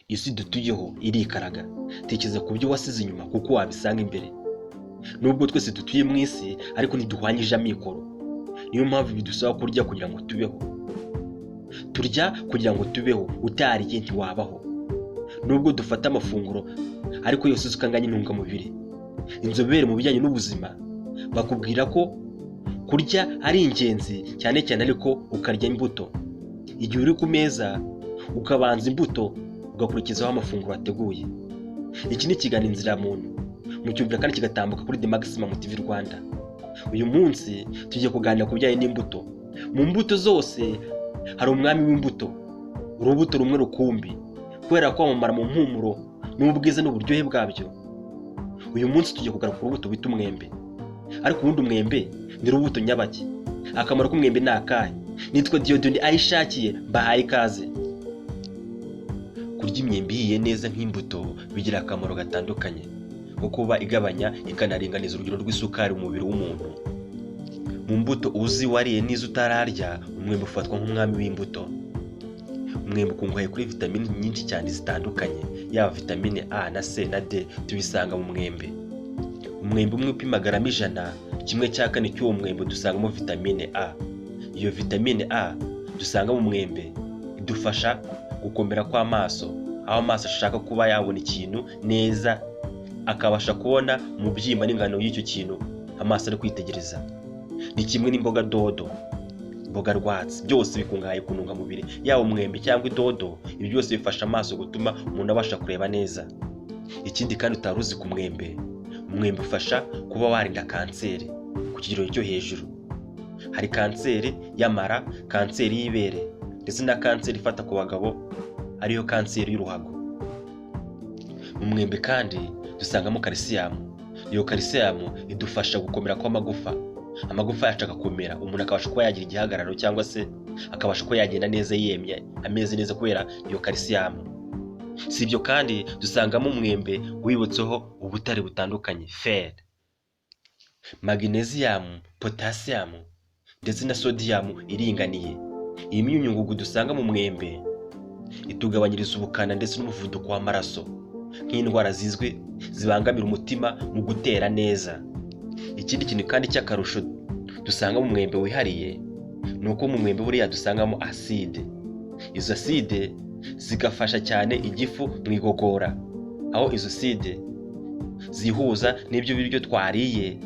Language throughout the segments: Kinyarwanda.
isi dutuyeho irikaraga. Tekereza ku byo wasize inyuma kuko wabisanga imbere. Nubwo twese dutuye mu isi ariko ntiduhwanyije amikoro. Niyo mpamvu bidusaba kurya kugira ngo tubeho. Turya kugira ngo tubeho, utariye ntiwabaho. Nubwo dufata amafunguro ariko yose ukanganya intungamubiri. Inzobere mu bijyanye n'ubuzima bakubwira ko kurya ari ingenzi cyane cyane ariko ukarya imbuto. Igihe uri ku meza ukabanza imbuto ugakurikizaho amafunguro ateguye. Iki ni ikiganiro Inzira ya Muntu mucyumvira kandi kigatambuka kuri The Maximum TV Rwanda. Uyu munsi tugiye kuganira ku bijyanye n'imbuto. Mu mbuto zose hari umwami w'imbuto, urubuto rumwe rukumbi kubera kwamamara mu mpumuro n'ubwiza n'uburyohe bwabyo. Uyu munsi tugiye kugaruka ku rubuto bita umwembe. Ariko ubundi umwembe ni urubuto nyabaki. Akamaro k'umwembe ni akahe? Nitwa Dieudonné Ayishakiye, mbahaye ikaze. Kurya imyembe ihiye neza nk'imbuto bigira akamaro gatandukanye nko kuba igabanya ikanaringaniza urugero rw'isukari mu mubiri w'umuntu. Mu mbuto uzi wariye n'izo utararya, umwembe ufatwa nk'umwami w'imbuto. Umwembe ukungahaye kuri vitamini nyinshi cyane zitandukanye, yaba vitamine A na C na D tubisanga mu mwembe. Umwembe umwe upima garama 100, kimwe cya kane cy'uwo mwembe dusangamo vitamine A. Iyo vitamine A dusanga mu mwembe idufasha gukomera kw'amaso, aho amaso ashaka kuba yabona ikintu neza akabasha kubona mu byimba n'ingano y'icyo kintu amaso ari kwitegereza. Ni kimwe n'imboga dodo, imboga rwatsi, byose bikungahaye ku ntungamubiri. Yaba umwembe cyangwa idodo, ibi byose bifasha amaso gutuma umuntu abasha kureba neza. Ikindi kandi utaruzi ku mwembe, umwembe ufasha kuba warinda kanseri ku kigero cyo hejuru. Hari kanseri y'amara, kanseri y'ibere ndetse na kanseri ifata ku bagabo ariyo kanseri y'uruhago. Mu mwembe kandi dusangamo calcium. Iyo calcium idufasha gukomera kw'amagufa. Amagufa yacu agakomera, umuntu akabasha kuba yagira igihagararo cyangwa se akabasha kuba yagenda neza yemye, ameze neza kubera iyo calcium. Si ibyo kandi dusangamo umwembe wibutseho ubutare butandukanye, fer, magnesium, potassium ndetse na sodium iringaniye. Iyi myunyungugu dusanga mu mwembe itugabanyiriza ubukana ndetse n'umuvuduko w'amaraso, nk'indwara zizwi zibangamira umutima mu gutera neza. Ikindi kintu kandi cy'akarusho dusanga mu mwembe wihariye ni uko mu mwembe buriya dusangamo acide. Izo acide zigafasha cyane igifu mu igogora, aho izo acide zihuza n'ibyo biryo twariye.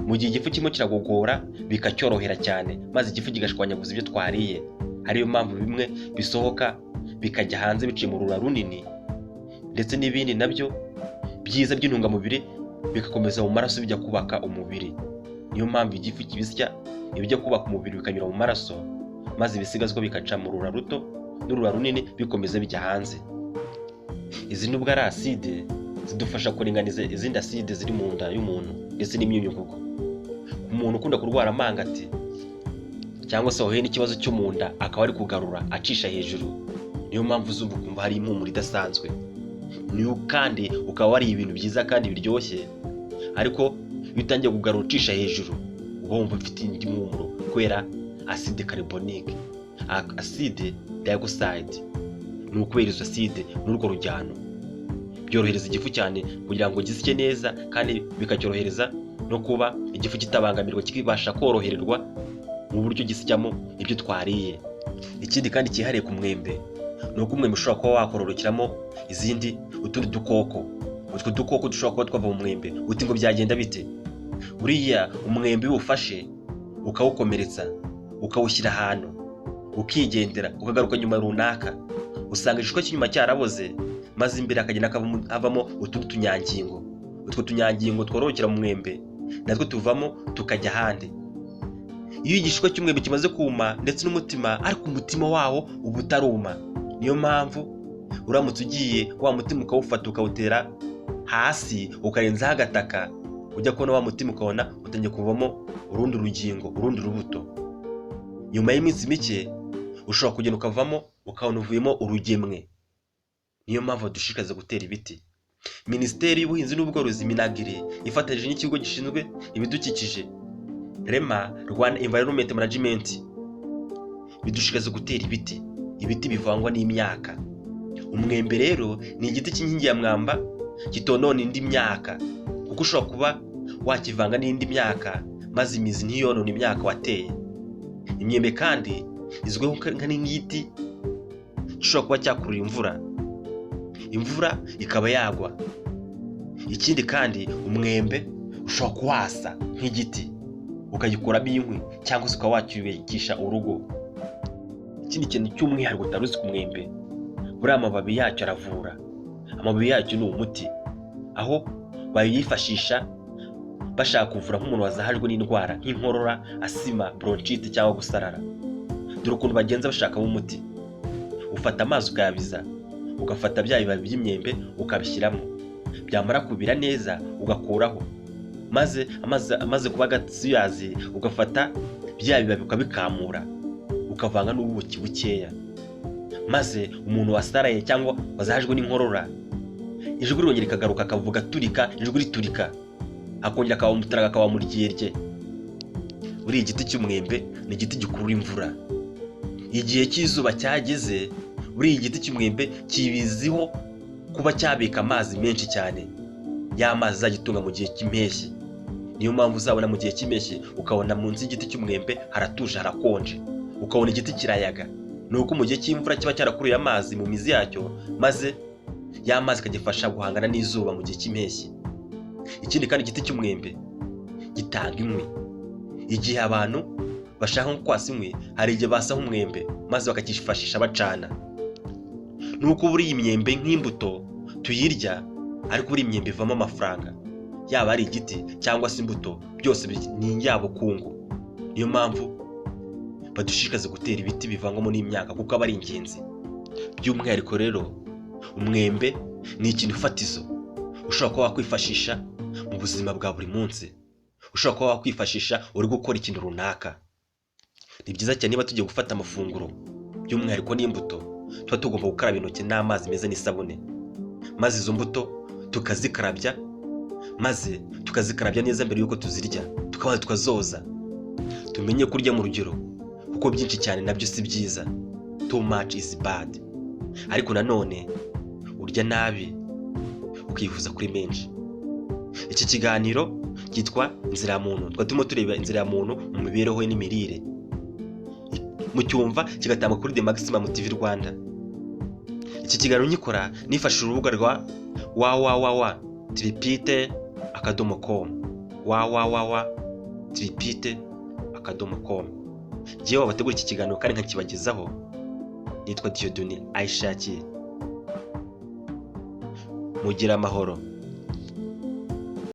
Mu gihe igifu kirimo kiragogora bikacyorohera cyane, maze igifu kigashwanyaguza ibyo twariye. Ariyo mpamvu bimwe bisohoka bikajya hanze biciye mu rura runini, ndetse n'ibindi nabyo byiza by'intungamubiri bigakomeza mu maraso bijya kubaka umubiri. Niyo mpamvu igifu kibisya ibijya kubaka umubiri bikanyura mu maraso, maze ibisigazwa bikaca mu rura ruto n'urura runini bikomeza bijya hanze. Izi nubwo ari acide zidufasha kuringaniza izindi acide ziri mu nda y'umuntu ndetse n'imyunyungugu. Umuntu ukunda kurwara amangati cyangwa se wahuye n'ikibazo cyo mu nda akaba ari kugarura acisha hejuru, niyo mpamvu uzumva ukumva hari impumuro idasanzwe. Niyo kandi ukaba wariye ibintu byiza kandi biryoshye, ariko iyo utangiye kugarura ucisha hejuru uba wumva ufite indi mpumuro kubera acide carbonique, acide dioxide. Ni ukubera izo acide n'urwo rujyano byorohereza igifu cyane kugira ngo gisye neza, kandi bikacyorohereza no kuba igifu kitabangamirwa, kibasha korohererwa mu buryo gisyamo ibyo twariye. Ikindi kandi cyihariye ku mwembe ni uko umwembe ushobora kuba wakororokeramo izindi utundi dukoko. Utwo dukoko dushobora kuba twava mu mwembe. Uti ngo byagenda bite? Buriya umwembe ufashe ukawukomeretsa ukawushyira ahantu ukigendera ukagaruka nyuma runaka, usanga igishishwa cy'inyuma cyaraboze, maze imbere akagenda havamo utundi tunyangingo. Utwo tunyangingo twororokera mu mwembe natwo tuvamo tukajya ahandi. Iyo igishishwa cy'umwembe kimaze kuma ndetse n'umutima, ariko umutima wawo uba utaruma. Niyo mpamvu uramutse ugiye wa mutima ukawufata ukawutera hasi ukarenzaho agataka, ujya kubona wa mutima ukabona utangiye kuvamo urundi rugingo, urundi rubuto. Nyuma y'iminsi mike ushobora kugenda ukavamo ukabona uvuyemo urugemwe. Niyo mpamvu dushishikariza gutera ibiti. Minisiteri y'Ubuhinzi n'Ubworozi Minagri ifatanyije n'ikigo gishinzwe ibidukikije REMA, Rwanda Environment Management, bidushishikariza gutera ibiti. Ibiti bivangwa n'imyaka. Umwembe rero ni igiti cy'inkingi ya mwamba kitonona indi myaka, kuko ushobora kuba wakivanga n'indi myaka maze imizi ntiyonone imyaka wateye. Imyembe kandi izwiho nk'igiti gishobora kuba cyakurura imvura ikaba yagwa. Ikindi kandi umwembe ushobora kuwasa nk'igiti ukagikuramo inkwi cyangwa se ukaba wacyubakisha urugo. Ikindi kintu cy'umwihariko utari uzi ku mwembe, buriya amababi yacyo aravura. Amababi yacyo ni umuti, aho bayifashisha bashaka kuvura nk'umuntu wazahajwe n'indwara nk'inkorora, asima, bronchite cyangwa gusarara. Dore ukuntu bagenza bashakamo umuti: ufata amazi ukayabiza, ugafata bya bibabi by'imyembe ukabishyiramo, byamara kubira neza ugakuraho, maze amaze kuba gasuyazi ugafata bya bibabi ukabikamura, ukavanga n'ubuki bukeya, maze umuntu wasaraye cyangwa wazahajwe n'inkorora, ijwi rirongera rikagaruka akavuga turika, ijwi riturika, akongera akaba umutaraga akaba mu ryerye. Buriya igiti cy'umwembe ni igiti gikurura imvura. Igihe cy'izuba cyageze, buriya igiti cy'umwembe kibiziho kuba cyabika amazi menshi cyane, ya mazi azagitunga mu gihe cy'impeshyi. Niyo mpamvu uzabona mu gihe cy'impeshyi ukabona munsi y'igiti cy'umwembe haratuje, harakonje, ukabona igiti kirayaga. Ni uko mu gihe cy'imvura kiba cyarakuruye amazi mu mizi yacyo, maze ya mazi akagifasha guhangana n'izuba mu gihe cy'impeshyi. Ikindi kandi igiti cy'umwembe gitanga inkwi. Igihe abantu bashaka nko kwasa inkwi, hari igihe basaho umwembe maze bakakifashisha bacana. Nuko buriya imyembe nk'imbuto tuyirya, ariko buriya imyembe ivamo amafaranga, yaba ari igiti cyangwa se imbuto, byose ni inyabukungu. Niyo mpamvu badushishikaza gutera ibiti bivangwamo n'imyaka, kuko aba ari ingenzi. By'umwihariko rero umwembe ni ikintu fatizo ushobora kuba wakwifashisha mu buzima bwa buri munsi, ushobora kuba wakwifashisha uri gukora ikintu runaka. Ni byiza cyane niba tugiye gufata amafunguro, by'umwihariko n'imbuto, tuba tugomba gukaraba intoki n'amazi meza n'isabune, maze izo mbuto tukazikarabya, maze tukazikarabya neza mbere y'uko tuzirya, tukabanza tukazoza. Tumenye kurya mu rugero, kuko byinshi cyane nabyo si byiza. Too much is bad. Ariko nanone urya nabi ukifuza kuri menshi. Iki kiganiro cyitwa Inzira ya Muntu. Twari turimo tureba inzira ya muntu mu mibereho n'imirire, mu cyumva kigatangwa kuri The Maximum TV Rwanda. Iki kiganiro nyikora nifashishije urubuga rwa www.tripite.com www.tripite.com. Jyewe wabategura iki kiganiro kandi nkakibagezaho nitwa Dieudonné Ayishakiye. Mugira amahoro.